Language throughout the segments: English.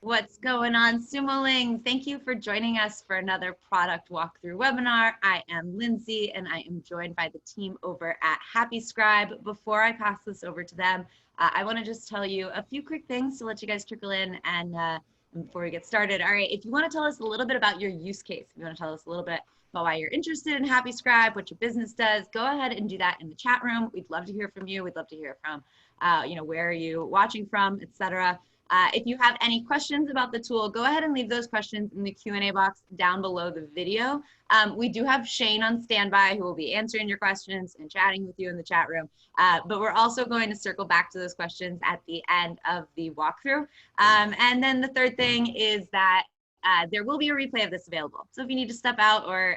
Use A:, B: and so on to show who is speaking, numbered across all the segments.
A: What's going on, Sumoling? Thank you for joining us for another product walkthrough webinar. I am Lindsay, and I am joined by the team over at Happy Scribe. Before I pass this over to them, I want to just tell you a few quick things to let you guys trickle in and before we get started. All right, if you want to tell us a little bit about your use case, if you want to tell us a little bit about why you're interested in Happy Scribe, what your business does, go ahead and do that in the chat room. We'd love to hear from you. We'd love to hear from, where are you watching from, etc. If you have any questions about the tool, go ahead and leave those questions in the Q&A box down below the video. We do have Shane on standby who will be answering your questions and chatting with you in the chat room. But we're also going to circle back to those questions at the end of the walkthrough. And then the third thing is that there will be a replay of this available. So if you need to step out or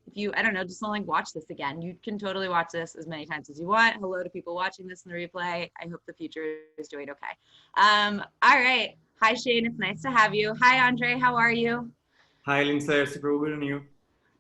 A: if you, I don't know, just want to watch this again, you can totally watch this as many times as you want. Hello to people watching this in the replay. I hope the future is doing okay. All right. Hi, Shane. It's nice to have you. Hi, Andre. How are you?
B: Hi, Lindsay. Super good, and you?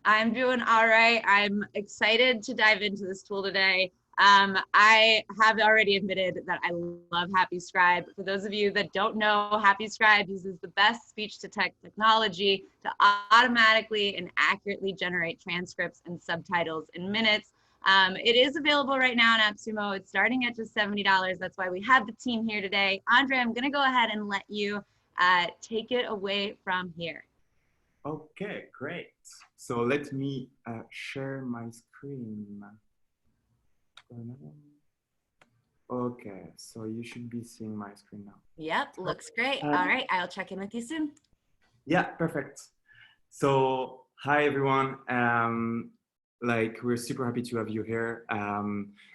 A: I'm doing all right. I'm excited to dive into this tool today. I have already admitted that I love Happy Scribe. For those of you that don't know, Happy Scribe uses the best speech-to-text technology to automatically and accurately generate transcripts and subtitles in minutes. It is available right now on AppSumo. It's starting at just $70. That's why we have the team here today. Andre, I'm going to go ahead and let you take it away from here.
B: Okay, great. So let me share my screen. Okay, so you should be seeing my screen now.
A: Yep, looks great. All right, I'll check in with you soon.
B: Yeah, perfect. So hi everyone. We're super happy to have you here.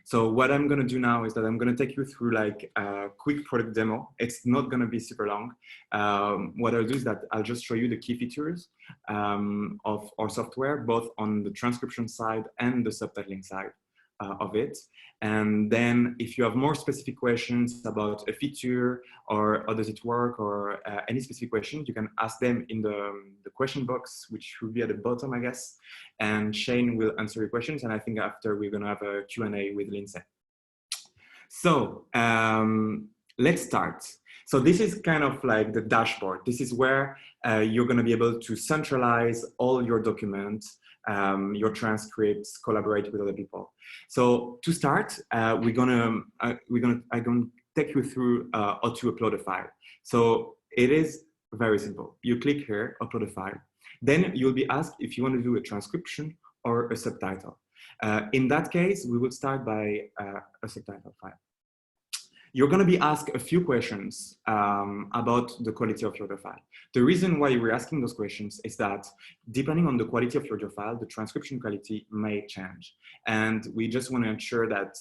B: So what I'm gonna do now is that I'm gonna take you through like a quick product demo. It's not gonna be super long. What I'll do is that I'll just show you the key features of our software, both on the transcription side and the subtitling side of it. And then if you have more specific questions about a feature or how does it work or any specific questions, you can ask them in the question box, which will be at the bottom, I guess. And Shane will answer your questions. And I think after we're gonna have a Q&A with Lindsay. So let's start. So this is kind of like the dashboard. This is where you're gonna be able to centralize all your documents, your transcripts, collaborate with other people. So to start, I'm gonna take you through how to upload a file. So it is very simple. You click here, upload a file. Then you'll be asked if you want to do a transcription or a subtitle. In that case, we will start by a subtitle file. You're going to be asked a few questions about the quality of your audio file. The reason why we're asking those questions is that depending on the quality of your audio file, the transcription quality may change. And we just want to ensure that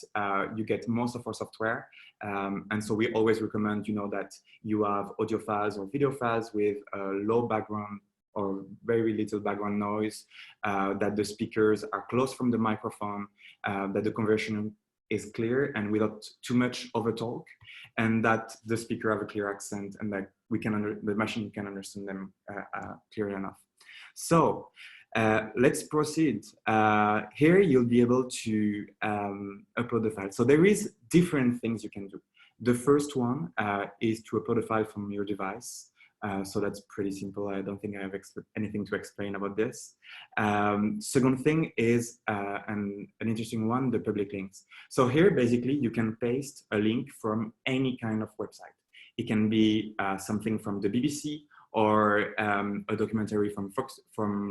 B: you get most of our software. And so we always recommend, that you have audio files or video files with low background or very little background noise, that the speakers are close from the microphone, that the conversion is clear and without too much overtalk, and that the speaker have a clear accent and that the machine can understand them clearly enough. So let's proceed. Here you'll be able to upload the file. So there is different things you can do. The first one is to upload a file from your device. So that's pretty simple. I don't think I have anything to explain about this. Second thing is an interesting one, the public links. So here, basically, you can paste a link from any kind of website. It can be something from the BBC or a documentary from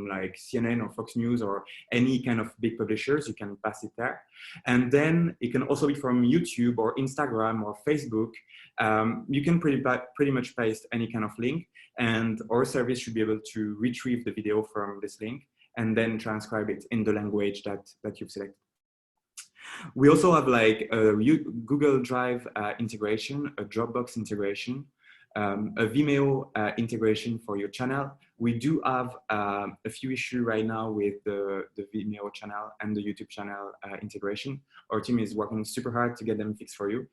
B: like CNN or Fox News or any kind of big publishers. You can pass it there. And then it can also be from YouTube or Instagram or Facebook. You can pretty much paste any kind of link, and our service should be able to retrieve the video from this link and then transcribe it in the language that you've selected. We also have like a Google Drive integration, a Dropbox integration, a Vimeo integration for your channel. We do have a few issues right now with the Vimeo channel and the YouTube channel integration. Our team is working super hard to get them fixed for you.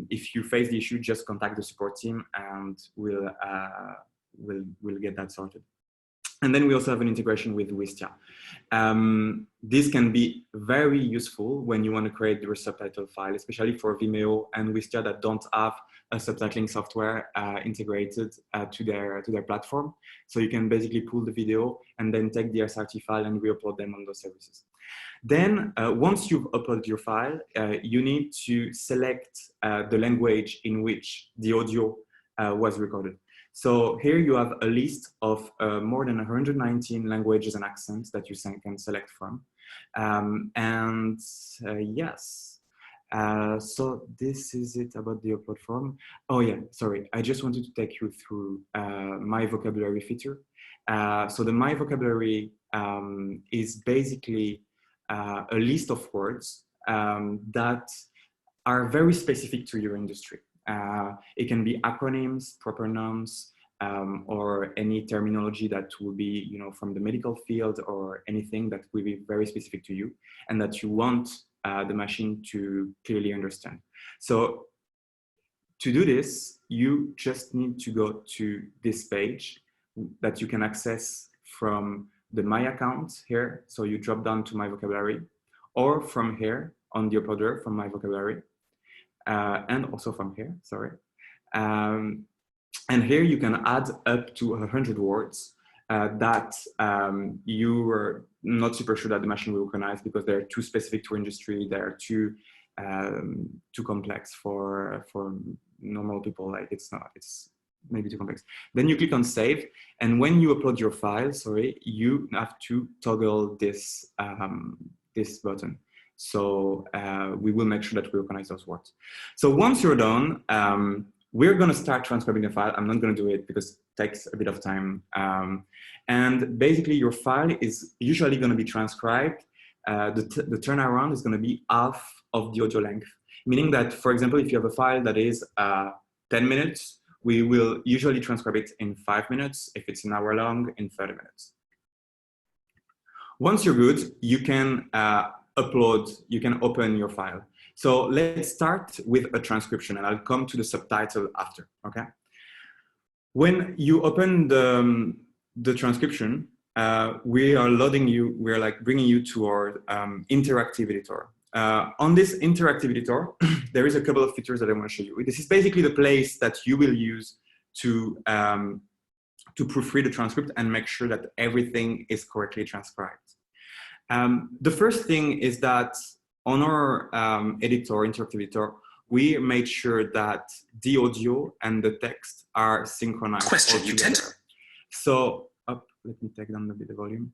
B: If you face the issue, just contact the support team and we'll get that sorted. And then we also have an integration with Wistia. This can be very useful when you want to create your subtitle file, especially for Vimeo and Wistia that don't have a subtitling software integrated to their platform. So you can basically pull the video and then take the SRT file and re-upload them on those services. Then once you've uploaded your file, you need to select the language in which the audio was recorded. So here you have a list of more than 119 languages and accents that you can select from. Yes, so this is it about the upload form. Oh yeah, sorry, I just wanted to take you through my vocabulary feature. So the my vocabulary is basically a list of words that are very specific to your industry. It can be acronyms, proper nouns, or any terminology that will be, you know, from the medical field or anything that will be very specific to you and that you want the machine to clearly understand. So to do this, you just need to go to this page that you can access from the My account here. So you drop down to My Vocabulary, or from here on the uploader from My Vocabulary. And also from here, sorry. And here you can add up to 100 words that you were not super sure that the machine will recognize because they're too specific to industry, they're too complex for normal people. Like it's maybe too complex. Then you click on save, and when you upload your file, sorry, you have to toggle this this button. So we will make sure that we recognize those words. So once you're done, we're going to start transcribing the file. I'm not going to do it because it takes a bit of time. And basically, your file is usually going to be transcribed. The turnaround is going to be half of the audio length, meaning that, for example, if you have a file that is 10 minutes, we will usually transcribe it in 5 minutes. If it's an hour long, in 30 minutes. Once you're good, you can you can open your file. So let's start with a transcription, and I'll come to the subtitle after, okay? When you open the transcription, we are loading you, we're like bringing you to our interactive editor. On this interactive editor, there is a couple of features that I want to show you. This is basically the place that you will use to proofread the transcript and make sure that everything is correctly transcribed. The first thing is that on our interactive editor, we made sure that the audio and the text are synchronized together. So, let me take down a bit of volume.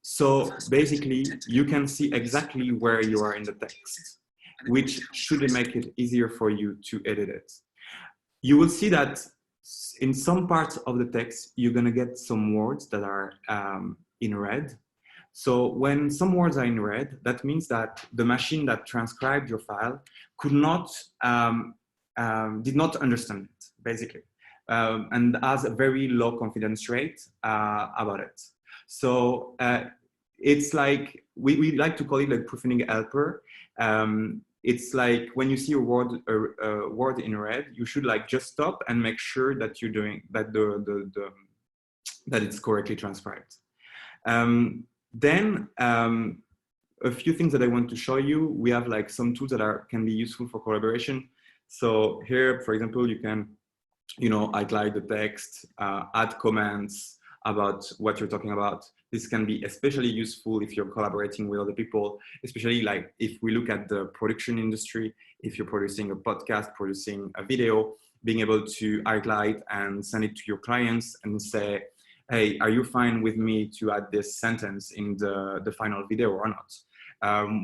B: So basically, you can see exactly where you are in the text, which should make it easier for you to edit it. You will see that in some parts of the text, you're going to get some words that are in red. So when some words are in red, that means that the machine that transcribed your file did not understand it, basically, and has a very low confidence rate about it. So it's like, we like to call it like proofreading helper. It's like when you see a word in red, you should like just stop and make sure that you're doing that that it's correctly transcribed. Then a few things that I want to show you. We have like some tools that can be useful for collaboration. So here, for example, you can, you know, highlight the text, add comments about what you're talking about. This can be especially useful if you're collaborating with other people, especially like if we look at the production industry, if you're producing a podcast, producing a video, being able to highlight and send it to your clients and say, hey, are you fine with me to add this sentence in the final video or not?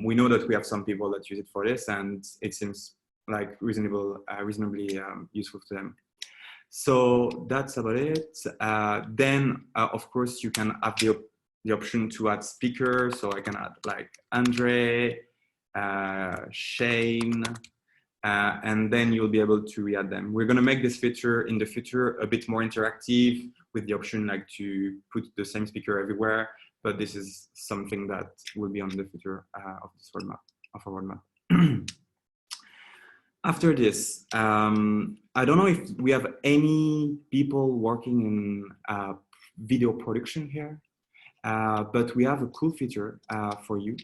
B: We know that we have some people that use it for this, and it seems like reasonably useful to them. So that's about it. Then, of course, you can have the option to add speakers. So I can add like Andre, Shane, and then you'll be able to re-add them. We're going to make this feature in the future a bit more interactive with the option like to put the same speaker everywhere. But this is something that will be on the future of this roadmap, of our roadmap. After this, I don't know if we have any people working in video production here, but we have a cool feature for you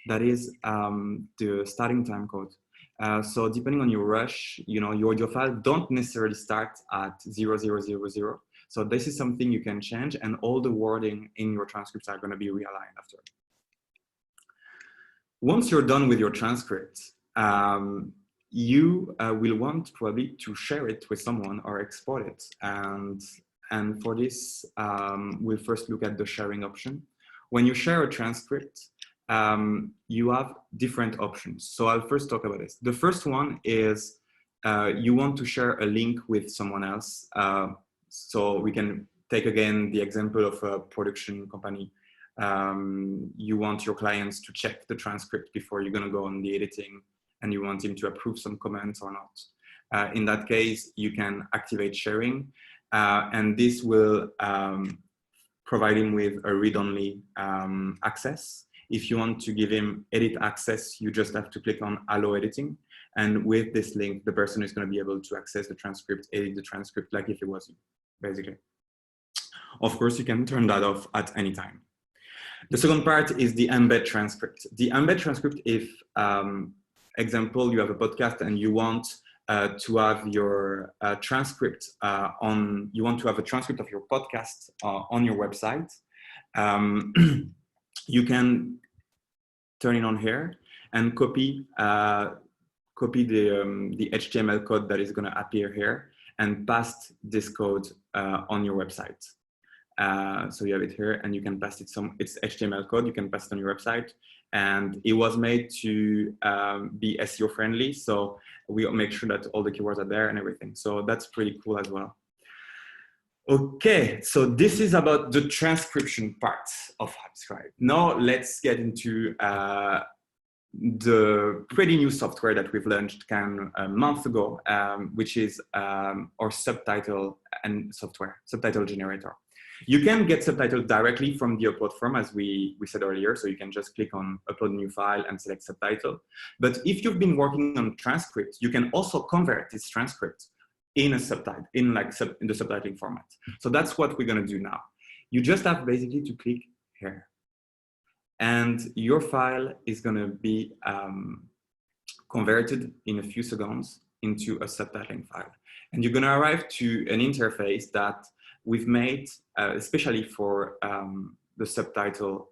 B: that is the starting time code. So depending on your rush, your audio file don't necessarily start at 0000. So this is something you can change, and all the wording in your transcripts are going to be realigned after. Once you're done with your transcript, you will want probably to share it with someone or export it. And for this, we'll first look at the sharing option. When you share a transcript, you have different options. So I'll first talk about this. The first one is you want to share a link with someone else. So we can take again the example of a production company. You want your clients to check the transcript before you're going to go on the editing, and you want him to approve some comments or not. In that case, you can activate sharing, and this will provide him with a read-only access. If you want to give him edit access, you just have to click on Allow Editing. And with this link, the person is going to be able to access the transcript, edit the transcript like if it was you, basically. Of course, you can turn that off at any time. The second part is the embed transcript. The embed transcript, if, example, you have a podcast and you want to have your transcript you want to have a transcript of your podcast on your website, you can turn it on here and copy the HTML code that is going to appear here and paste this code on your website. So you have it here, and you can paste it it's HTML code, you can paste it on your website. And it was made to be SEO friendly, so we make sure that all the keywords are there and everything. So that's pretty cool as well. Okay, so this is about the transcription part of Happy Scribe. Now let's get into the pretty new software that we've launched a month ago, which is our Subtitle and Subtitle generator. You can get subtitles directly from the upload form, as we said earlier. So you can just click on upload new file and select subtitle. But if you've been working on transcripts, you can also convert this transcript in a subtitle, in the subtitling format. So that's what we're going to do now. You just have basically to click here, and your file is going to be converted in a few seconds into a subtitling file. And you're going to arrive to an interface that we've made especially for the subtitle,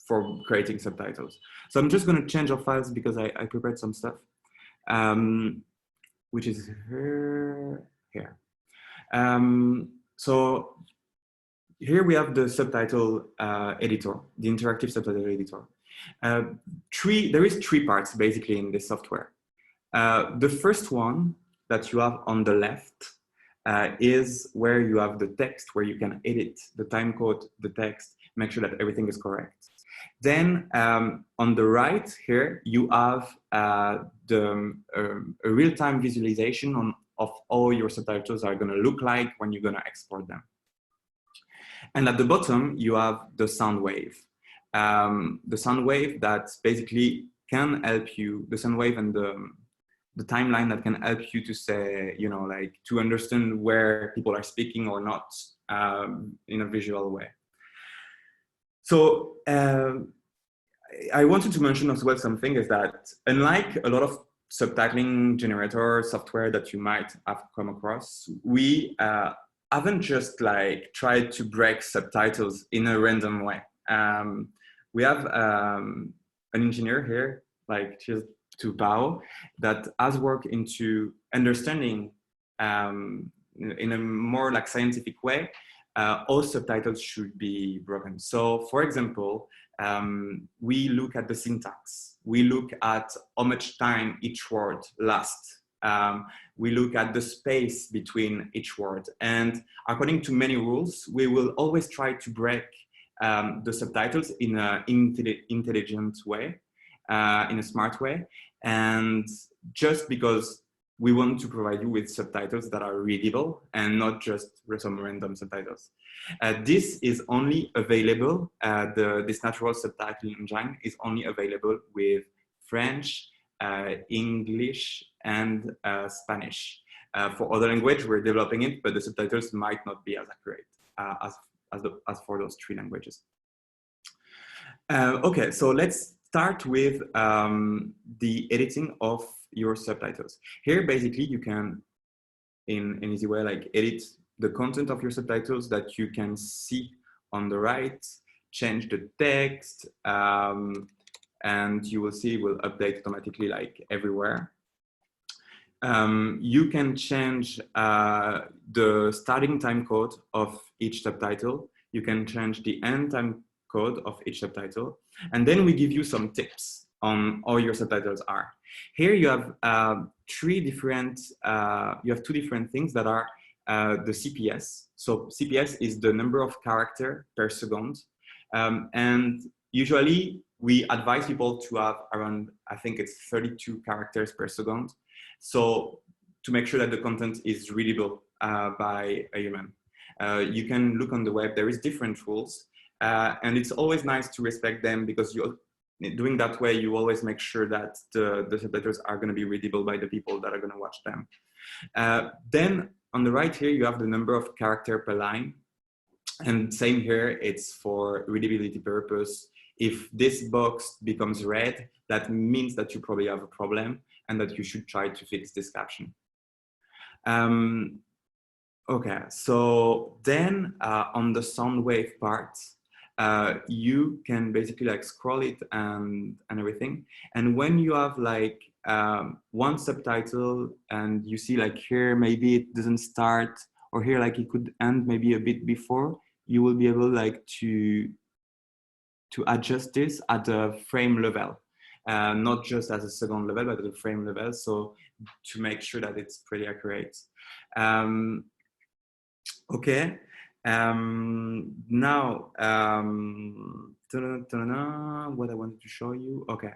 B: for creating subtitles. So I'm just going to change our files because I prepared some stuff, which is here. So here we have the subtitle editor, the interactive subtitle editor. There is three parts basically in this software. The first one that you have on the left is where you have the text, where you can edit the time code, the text, make sure that everything is correct. Then on the right here, you have a real-time visualization of all your subtitles are going to look like when you're going to export them. And at the bottom, you have the sound wave. The sound wave that basically can help you, the sound wave and the timeline that can help you to say, like to understand where people are speaking or not in a visual way. So I wanted to mention as well something is that unlike a lot of subtitling generator software that you might have come across, we haven't just like tried to break subtitles in a random way. We have an engineer here, like just to Bao, that has worked into understanding in a more like scientific way all subtitles should be broken. So for example, we look at the syntax, we look at how much time each word lasts, we look at the space between each word, and according to many rules, we will always try to break the subtitles in an intelligent way, in a smart way, and just because we want to provide you with subtitles that are readable and not just some random subtitles. This is only available, this natural subtitle engine is only available with French, English, and Spanish. For other language, we're developing it, but the subtitles might not be as accurate as for those 3 languages. Okay, so let's start with the editing of your subtitles. Here, basically, you can, in an easy way, like edit the content of your subtitles that you can see on the right, change the text, and you will see it will update automatically like everywhere. You can change the starting time code of each subtitle. You can change the end time code of each subtitle. And then we give you some tips on how your subtitles are. Here you have 2 different things that are the CPS. So CPS is the number of characters per second. And usually we advise people to have around, I think it's 32 characters per second. So to make sure that the content is readable by a human. You can look on the web, there is different rules. And it's always nice to respect them because doing that way, you always make sure that the subtitles are going to be readable by the people that are going to watch them. Then on the right here, you have the number of characters per line. And same here, it's for readability purpose. If this box becomes red, that means that you probably have a problem and that you should try to fix this caption. Okay, so then on the sound wave part, you can basically like scroll it and everything. And when you have like one subtitle and you see like here, maybe it doesn't start, or here like it could end maybe a bit before, you will be able like to adjust this at a frame level. Not just as a second level, but at a frame level. So to make sure that it's pretty accurate. Okay. Now, what I wanted to show you. Okay.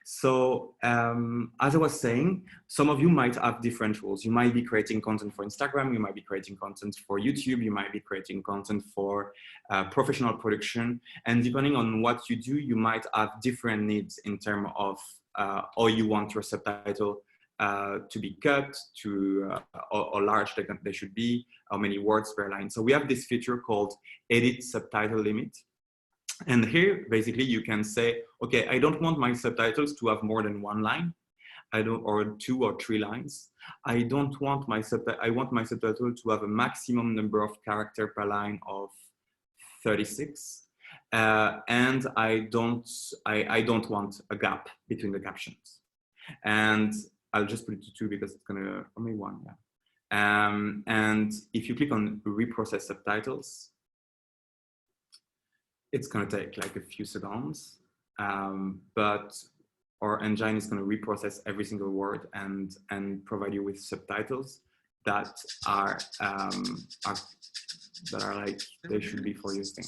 B: So as I was saying, some of you might have different rules. You might be creating content for Instagram, you might be creating content for YouTube, you might be creating content for professional production. And depending on what you do, you might have different needs in terms of how you want your subtitle to be cut, to how large they should be, how many words per line. So we have this feature called Edit Subtitle Limit. And here, basically, you can say, okay, I don't want my subtitles to have more than 1 line, or 2 or 3 lines. I want my subtitle to have a maximum number of characters per line of 36. And I don't want a gap between the captions. And I'll just put it to 2 because it's gonna, only 1, yeah. And if you click on reprocess subtitles, it's going to take like a few seconds, but our engine is going to reprocess every single word and provide you with subtitles that are like they should be for your thing.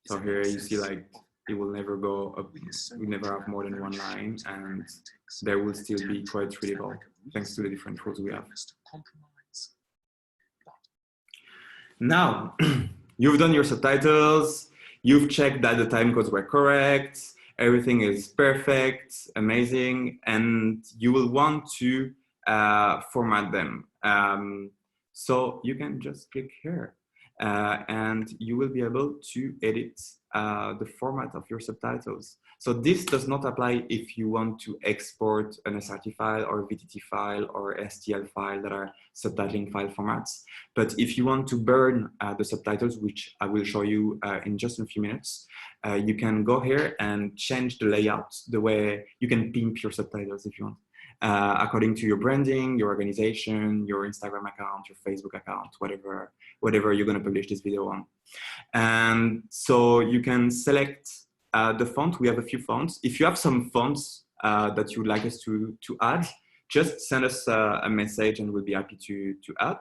B: So here you see like it will never go up, we never have more than 1 line, and there will still be quite readable thanks to the different rules we have. Now, you've done your subtitles, you've checked that the time codes were correct, everything is perfect, amazing, and you will want to format them. So you can just click here and you will be able to edit the format of your subtitles. So this does not apply if you want to export an SRT file or a VTT file or STL file that are subtitling file formats. But if you want to burn the subtitles, which I will show you in just a few minutes, you can go here and change the layout, the way you can pimp your subtitles if you want. According to your branding, your organization, your Instagram account, your Facebook account, whatever you're going to publish this video on. And so you can select the font. We have a few fonts. If you have some fonts that you would like us to add, just send us a message and we'll be happy to add.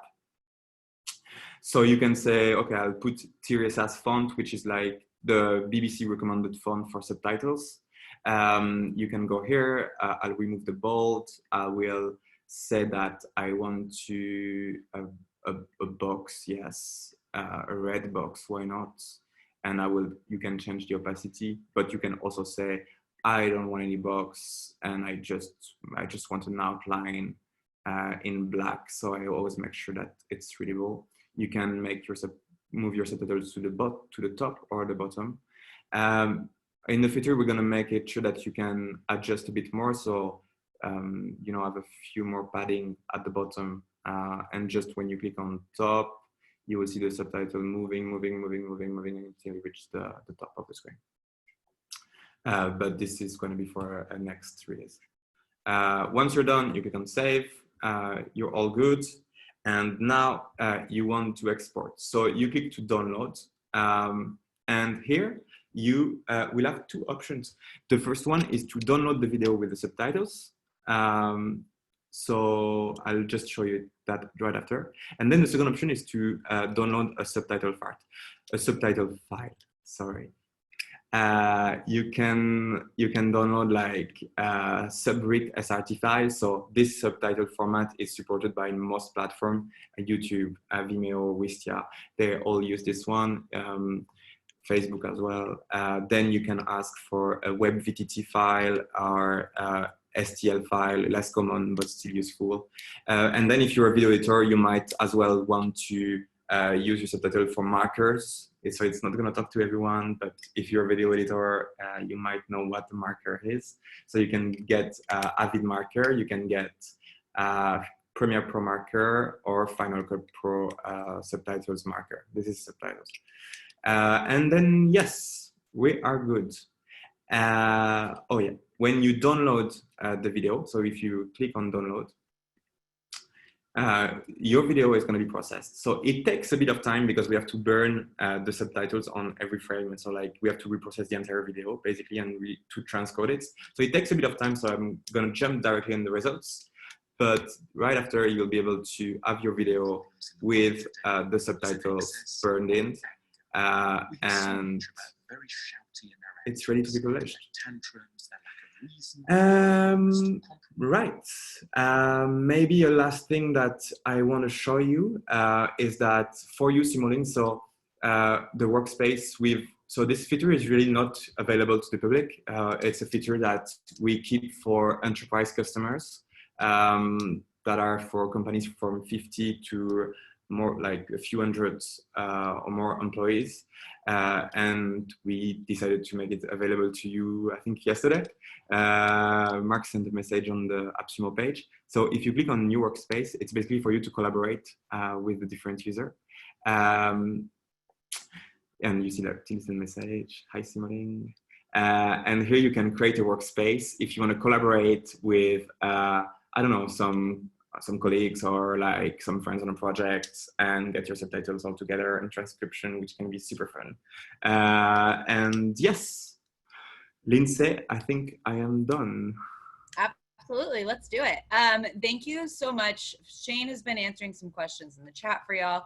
B: So you can say, okay, I'll put TRSS font, which is like the BBC recommended font for subtitles. You can go here, I'll remove the bold. I will say that I want to a box, yes, a red box, why not? And you can change the opacity, but you can also say, I don't want any box and I just want an outline in black, so I always make sure that it's readable. You can make your move your subtitles to the top or the bottom. In the future, we're gonna make it sure that you can adjust a bit more, so you know, have a few more padding at the bottom, and just when you click on top, you will see the subtitle moving until you reach the top of the screen. But this is going to be for a next release. Once you're done, you click on save. You're all good. And now you want to export. So you click to download. And here you will have two options. The first one is to download the video with the subtitles. So I'll just show you that right after. And then the second option is to download a subtitle file. Sorry. You can download like subrit SRT files. So this subtitle format is supported by most platforms, YouTube, Vimeo, Wistia. They all use this one. Facebook as well. Then you can ask for a WebVTT file or STL file, less common but still useful. And then if you're a video editor, you might as well want to use your subtitle for markers. So it's not going to talk to everyone, but if you're a video editor, you might know what the marker is. So you can get Avid marker, you can get Premiere Pro marker, or Final Cut Pro subtitles marker. This is subtitles. And then, yes, we are good. Oh yeah, when you download the video, so if you click on download, your video is going to be processed. So it takes a bit of time because we have to burn the subtitles on every frame. And so like we have to reprocess the entire video basically and to transcode it. So it takes a bit of time. So I'm going to jump directly in the results. But right after, you'll be able to have your video with the subtitles burned in. And it's ready to be published. Right. Maybe a last thing that I want to show you is that for you Simulink, so the Workspace so this feature is really not available to the public. It's a feature that we keep for enterprise customers that are for companies from 50 to more like a few hundred or more employees. And we decided to make it available to you, I think yesterday. Mark sent a message on the AppSumo page. So if you click on new workspace, it's basically for you to collaborate with the different user. And you see that Tim sent message, hi Simulink. And here you can create a workspace if you want to collaborate with, I don't know, some colleagues or like some friends on a project and get your subtitles all together in transcription, which can be super fun. And yes, Lindsay, I think I am done.
A: Absolutely, let's do it. Thank you so much. Shane has been answering some questions in the chat for y'all.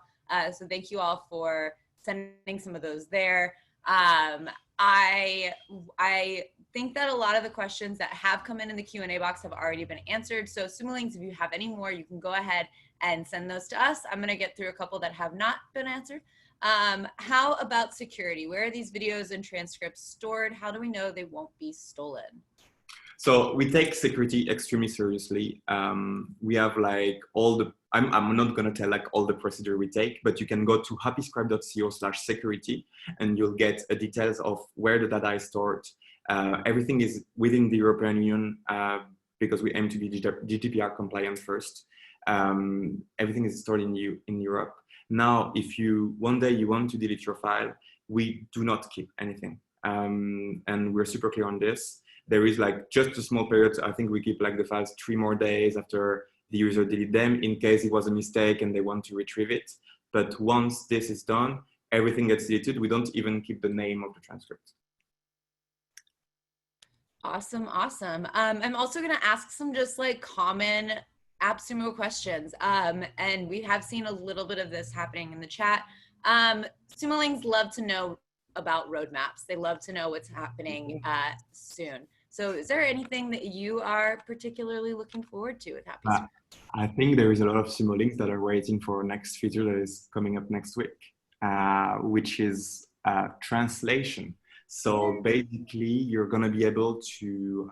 A: So thank you all for sending some of those there. I think that a lot of the questions that have come in the Q&A box have already been answered. So Simulinks, if you have any more, you can go ahead and send those to us. I'm going to get through a couple that have not been answered. How about security? Where are these videos and transcripts stored? How do we know they won't be stolen?
B: So we take security extremely seriously. We have like all the, I'm not gonna tell like all the procedure we take, but you can go to happyscribe.co/security and you'll get details of where the data is stored. Everything is within the European Union because we aim to be GDPR compliant first. Everything is stored in Europe. Now, if one day you want to delete your file, we do not keep anything. And we're super clear on this. There is like just a small period. I think we keep like the files 3 more days after the user delete them in case it was a mistake and they want to retrieve it. But once this is done, everything gets deleted. We don't even keep the name of the transcript.
A: Awesome, awesome. I'm also going to ask some just like common AppSumo questions. And we have seen a little bit of this happening in the chat. Sumolinks love to know about roadmaps. They love to know what's happening soon. So is there anything that you are particularly looking forward to with Happy Scribe?
B: I think there is a lot of Sumolinks that are waiting for next feature that is coming up next week, which is translation. So basically, you're going to be able to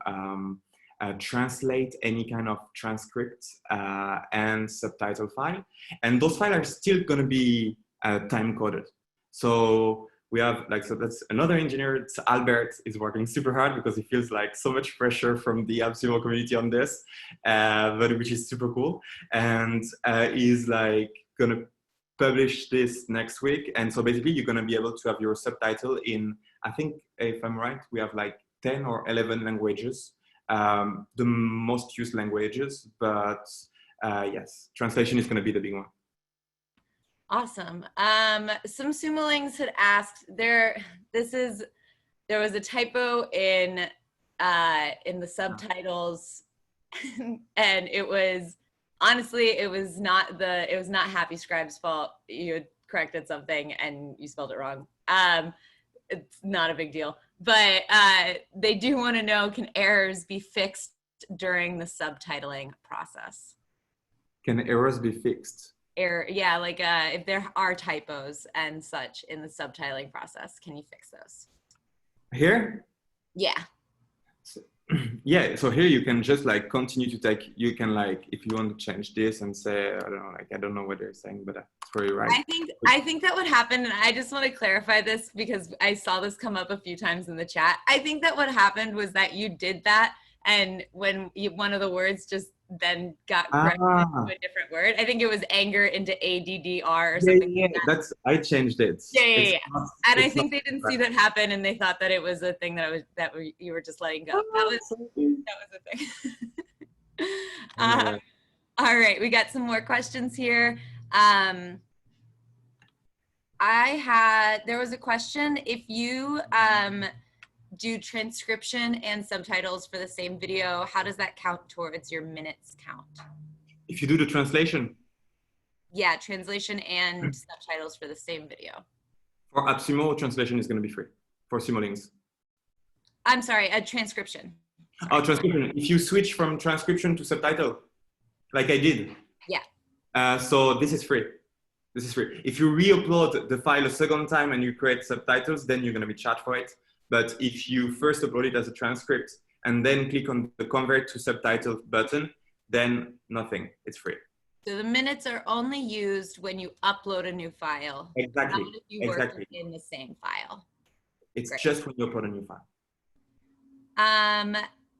B: translate any kind of transcript and subtitle file. And those files are still going to be time coded. So we have so that's another engineer, it's Albert, is working super hard because he feels like so much pressure from the AppSumo community on this, but which is super cool. And he's like gonna publish this next week. And so basically you're gonna be able to have your subtitle in, I think if I'm right, we have like 10 or 11 languages, the most used languages, but yes, translation is gonna be the big one.
A: Awesome. Some Sumolings had asked there was a typo in the subtitles, and it was honestly it was not Happy Scribe's fault. You had corrected something and you spelled it wrong. It's not a big deal, but they do want to know, can errors be fixed during the subtitling process?
B: Can errors be fixed?
A: Yeah, like if there are typos and such in the subtitling process, can you fix those?
B: Here?
A: Yeah.
B: So, yeah, so here you can just like continue to take, you can like, if you want to change this and say, I don't know, like, I don't know what they're saying, but that's where you're right.
A: I think that would happen, and I just want to clarify this because I saw this come up a few times in the chat. I think that what happened was that you did that, and when one of the words just then got corrected to a different word. I think it was anger into ADDR or something.
B: Yeah, like I changed it.
A: Yeah. And I think they didn't see that happen, and they thought that it was a thing that you were just letting go. That was a thing. All right, we got some more questions here. There was a question, if you do transcription and subtitles for the same video, how does that count towards your minutes count?
B: If you do the translation?
A: Yeah, translation and subtitles for the same video.
B: For AppSumo, translation is going to be free for Sumolings.
A: I'm sorry, a transcription. Sorry.
B: Oh, transcription. If you switch from transcription to subtitle, like I did.
A: Yeah.
B: So this is free. This is free. If you re-upload the file a second time and you create subtitles, then you're going to be charged for it. But if you first upload it as a transcript and then click on the convert to subtitle button, then nothing, it's free.
A: So the minutes are only used when you upload a new file.
B: Exactly.
A: Not if you work in the same file.
B: It's just when you upload a new file.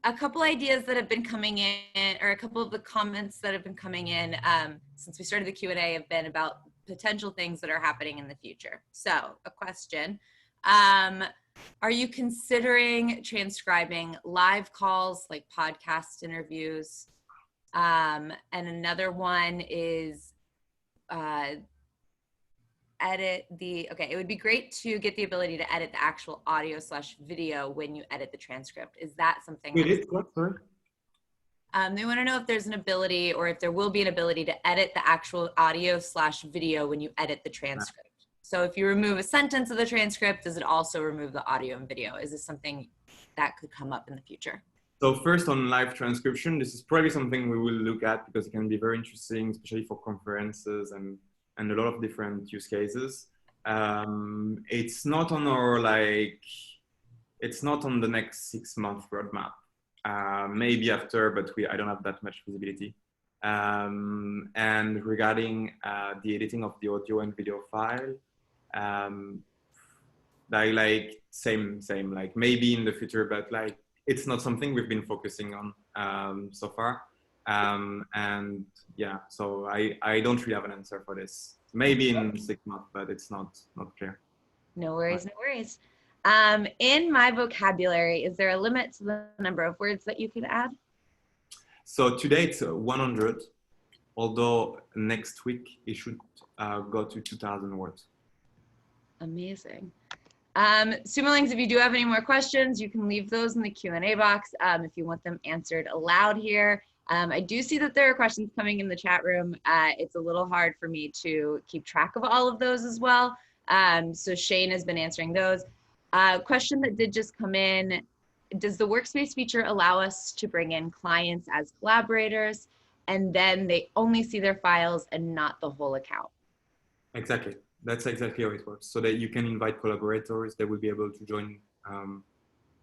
A: A couple ideas that have been coming in, or a couple of the comments that have been coming in since we started the Q&A have been about potential things that are happening in the future. So a question. Are you considering transcribing live calls like podcast interviews? And another one is it would be great to get the ability to edit the actual audio/video when you edit the transcript. Is that something?
B: It is what, sorry?
A: They want to know if there's an ability, or if there will be an ability to edit the actual audio/video when you edit the transcript. So if you remove a sentence of the transcript, does it also remove the audio and video? Is this something that could come up in the future?
B: So first on live transcription, this is probably something we will look at because it can be very interesting, especially for conferences and a lot of different use cases. It's not on our it's not on the next 6-month roadmap. Maybe after, but I don't have that much visibility. And regarding the editing of the audio and video file, same, like maybe in the future, but like it's not something we've been focusing on so far. And yeah, so I don't really have an answer for this. Maybe in 6 months, but it's not clear.
A: No worries, no worries. In my vocabulary, is there a limit to the number of words that you can add?
B: So today it's 100, although next week it should go to 2,000 words.
A: Amazing. Sumolings, if you do have any more questions, you can leave those in the Q&A box if you want them answered aloud here. I do see that there are questions coming in the chat room. It's a little hard for me to keep track of all of those as well. So Shane has been answering those. Question that did just come in, does the Workspace feature allow us to bring in clients as collaborators, and then they only see their files and not the whole account?
B: Exactly. That's exactly how it works. So that you can invite collaborators that will be able to join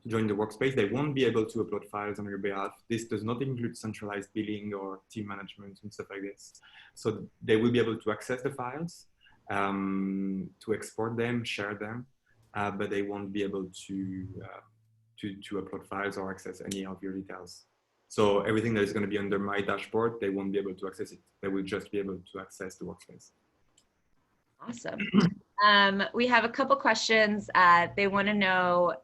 B: to join the workspace, they won't be able to upload files on your behalf. This does not include centralized billing or team management and stuff like this. So they will be able to access the files, to export them, share them, but they won't be able to upload files or access any of your details. So everything that is going to be under my dashboard, they won't be able to access it. They will just be able to access the workspace.
A: Awesome. We have a couple questions. They want to know,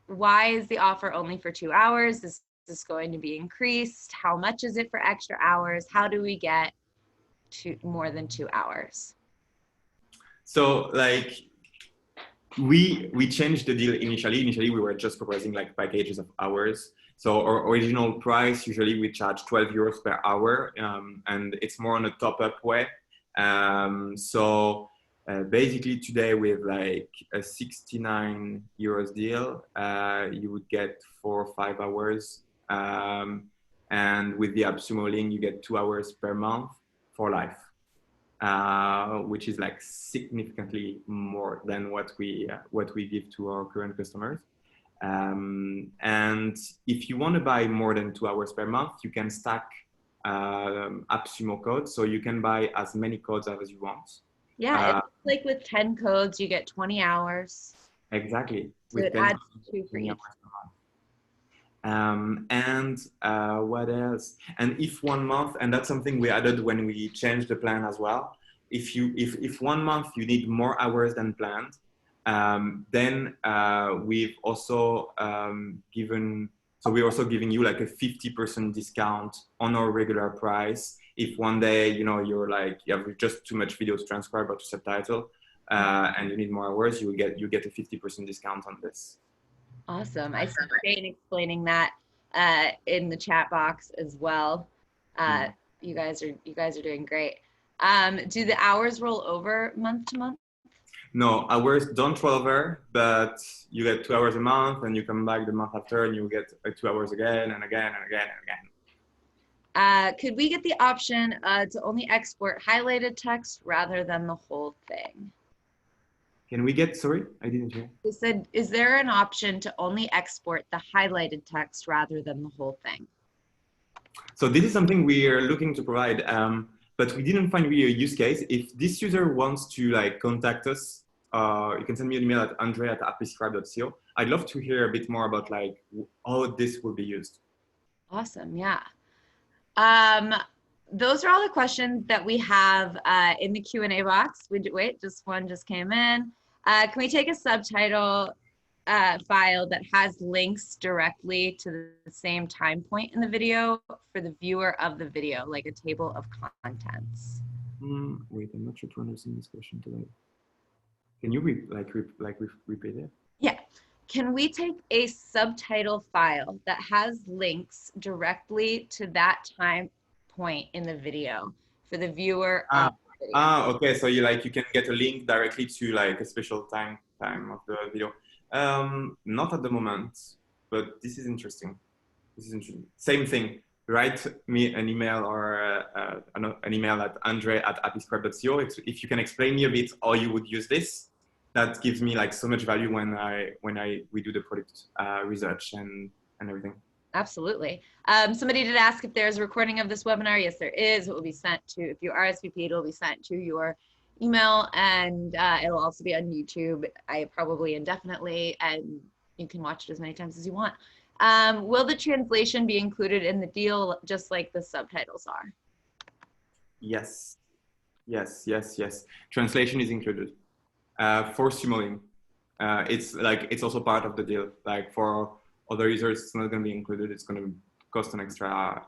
A: why is the offer only for 2 hours? Is this going to be increased? How much is it for extra hours? How do we get to more than 2 hours?
B: So like we changed the deal initially. Initially, we were just proposing like packages of hours. So our original price, usually we charge 12 euros per hour, and it's more on a top-up way. Basically today with like a 69 euros deal, you would get 4 or 5 hours. And with the AppSumo link, you get 2 hours per month for life, which is like significantly more than what we give to our current customers. And if you want to buy more than 2 hours per month, you can stack AppSumo codes. So you can buy as many codes as you want.
A: Yeah, it's like with 10 codes, you get 20 hours.
B: Exactly.
A: So it adds 2 for each.
B: And what else? And if 1 month, and that's something we added when we changed the plan as well. If 1 month you need more hours than planned, then we've also we're also giving you like a 50% discount on our regular price. If one day, you know, you're like, you have just too much video to transcribe or to subtitle, and you need more hours, you get a 50% discount on this.
A: Awesome. I see Shane explaining that in the chat box as well. You guys are doing great. Do the hours roll over month to month?
B: No, hours don't roll over, but you get 2 hours a month, and you come back the month after, and you get 2 hours again and again and again and again.
A: Could we get the option to only export highlighted text rather than the whole thing?
B: Can we get, sorry, I didn't hear.
A: They said, is there an option to only export the highlighted text rather than the whole thing?
B: So this is something we are looking to provide, but we didn't find really a use case. If this user wants to like contact us, you can send me an email at andre@happyscribe.co. I'd love to hear a bit more about like how this will be used.
A: Awesome, yeah. Those are all the questions that we have in the Q&A box. Wait, just one just came in. Can we take a subtitle file that has links directly to the same time point in the video for the viewer of the video, like a table of contents?
B: Wait, I'm not sure to understand this question today. Can you repeat it?
A: Yeah. Can we take a subtitle file that has links directly to that time point in the video for the viewer of the video?
B: Okay. So you can get a link directly to like a special time of the video. Not at the moment, but this is interesting. Same thing. Write me an email or an email at andre@happyscribe.co. If you can explain me a bit how you would use this, that gives me like so much value when we do the product research and everything.
A: Absolutely. Somebody did ask if there's a recording of this webinar. Yes, there is. It will be sent to, if you RSVP, it will be sent to your email, and it'll also be on YouTube, probably indefinitely, and you can watch it as many times as you want. Will the translation be included in the deal just like the subtitles are?
B: Yes. Translation is included. For Sumo, it's also part of the deal. Like for other users, it's not going to be included. It's going to cost an extra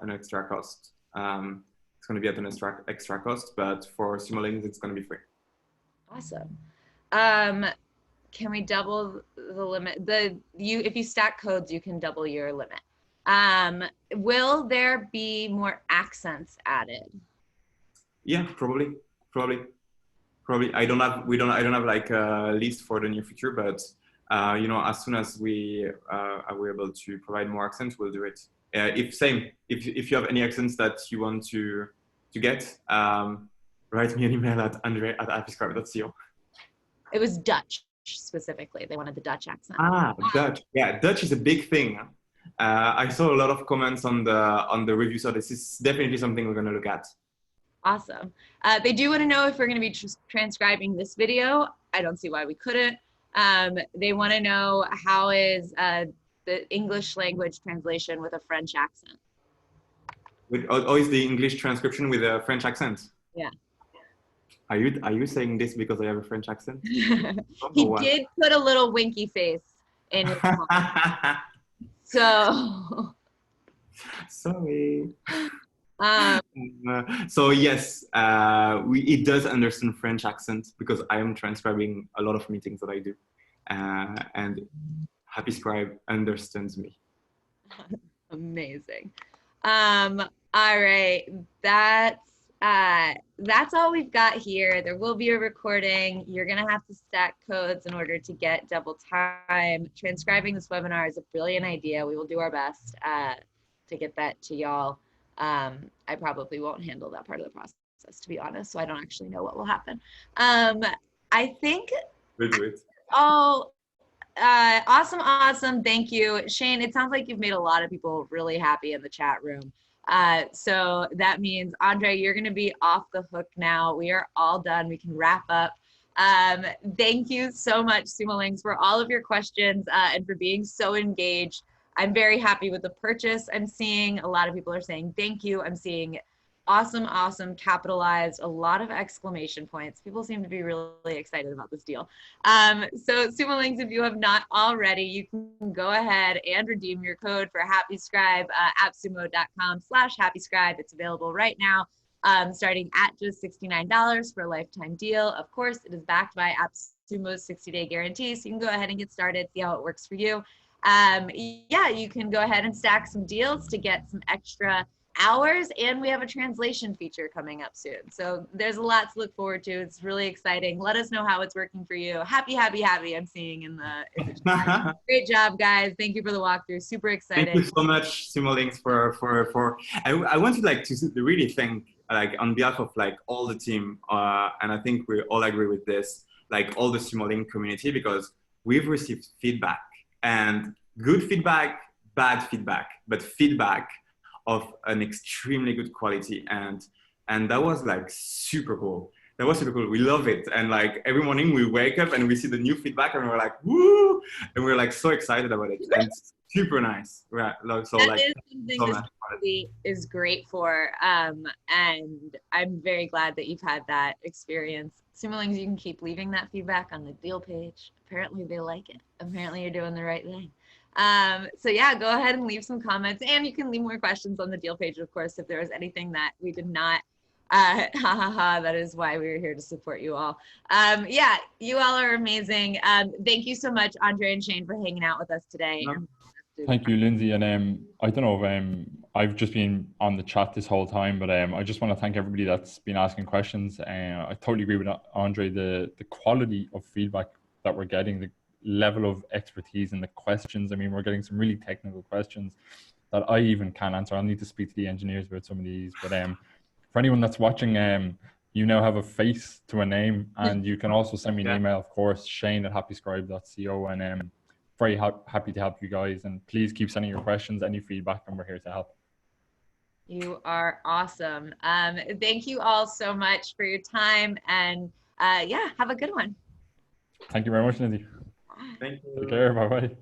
B: cost. It's going to be at an extra cost, but for Sumo, it's going to be free.
A: Awesome. Can we double the limit? If you stack codes, you can double your limit. Will there be more accents added?
B: Yeah, probably. I don't have like a list for the near future, but you know, as soon as we are able to provide more accents, we'll do it. If you have any accents that you want to get, write me an email at andre@happyscribe.co.
A: It was Dutch. specifically. They wanted the Dutch accent.
B: Ah, Dutch. Yeah, Dutch is a big thing. I saw a lot of comments on the review, so this is definitely something we're going to look at.
A: Awesome. They do want to know if we're going to be transcribing this video. I don't see why we couldn't. They want to know how is the English language translation with a French accent.
B: Or is the English transcription with a French accent?
A: Yeah.
B: Are you saying this because I have a French accent?
A: He did put a little winky face in his comment. So
B: sorry. So yes, it does understand French accent because I am transcribing a lot of meetings that I do, and Happy Scribe understands me.
A: Amazing. All right, that's all we've got here. There will be a recording. You're gonna have to stack codes in order to get double time. Transcribing this webinar is a brilliant idea. We will do our best to get that to y'all. I probably won't handle that part of the process, to be honest, so I don't actually know what will happen. I think.
B: Wait.
A: Oh, awesome. Thank you, Shane. It sounds like you've made a lot of people really happy in the chat room. So that means, Andre, you're going to be off the hook now. We are all done. We can wrap up. Thank you so much, Sumolings, for all of your questions and for being so engaged. I'm very happy with the purchase. I'm seeing a lot of people are saying thank you. I'm seeing awesome capitalized, a lot of exclamation points. People seem to be really excited about this deal. So Sumolings, if you have not already, you can go ahead and redeem your code for Happy Scribe, appsumo.com/happyscribe. It's available right now, starting at just $69 for a lifetime deal. Of course, it is backed by AppSumo's 60-day guarantee, so you can go ahead and get started, see how it works for you. Yeah, you can go ahead and stack some deals to get some extra hours, and we have a translation feature coming up soon. So there's a lot to look forward to. It's really exciting. Let us know how it's working for you. Happy, I'm seeing in the chat. Great job, guys. Thank you for the walkthrough. Super exciting.
B: Thank you so much, Sumolings, I want to really thank, like, on behalf of like all the team, and I think we all agree with this, like all the Sumoling community, because we've received feedback, and good feedback, bad feedback, but feedback of an extremely good quality, and that was like super cool. That was super cool. We love it, and like every morning we wake up and we see the new feedback, and we're like, woo, and we're like so excited about it, and it's super nice. Right? So
A: that
B: like,
A: is something this really is great for, and I'm very glad that you've had that experience. Sumolings, you can keep leaving that feedback on the deal page. Apparently they like it. Apparently you're doing the right thing. So yeah, go ahead and leave some comments, and you can leave more questions on the deal page, of course, if there was anything that we did not, that is why we were here to support you all. Yeah, you all are amazing. Thank you so much, Andre and Shane, for hanging out with us today.
C: Thank you, Lindsay. And I don't know, I've just been on the chat this whole time, but I just want to thank everybody that's been asking questions. I totally agree with Andre, the quality of feedback that we're getting, the level of expertise in the questions. I mean, we're getting some really technical questions that I even can't answer. I'll need to speak to the engineers about some of these. But for anyone that's watching, you now have a face to a name, and you can also send me an email, of course, shane@happyscribe.co, and very happy to help you guys. And please keep sending your questions, any feedback, and we're here to help.
A: You are awesome. Thank you all so much for your time, and yeah, have a good one.
C: Thank you very much, Lindsay.
B: Thank you.
C: Take care. Bye-bye.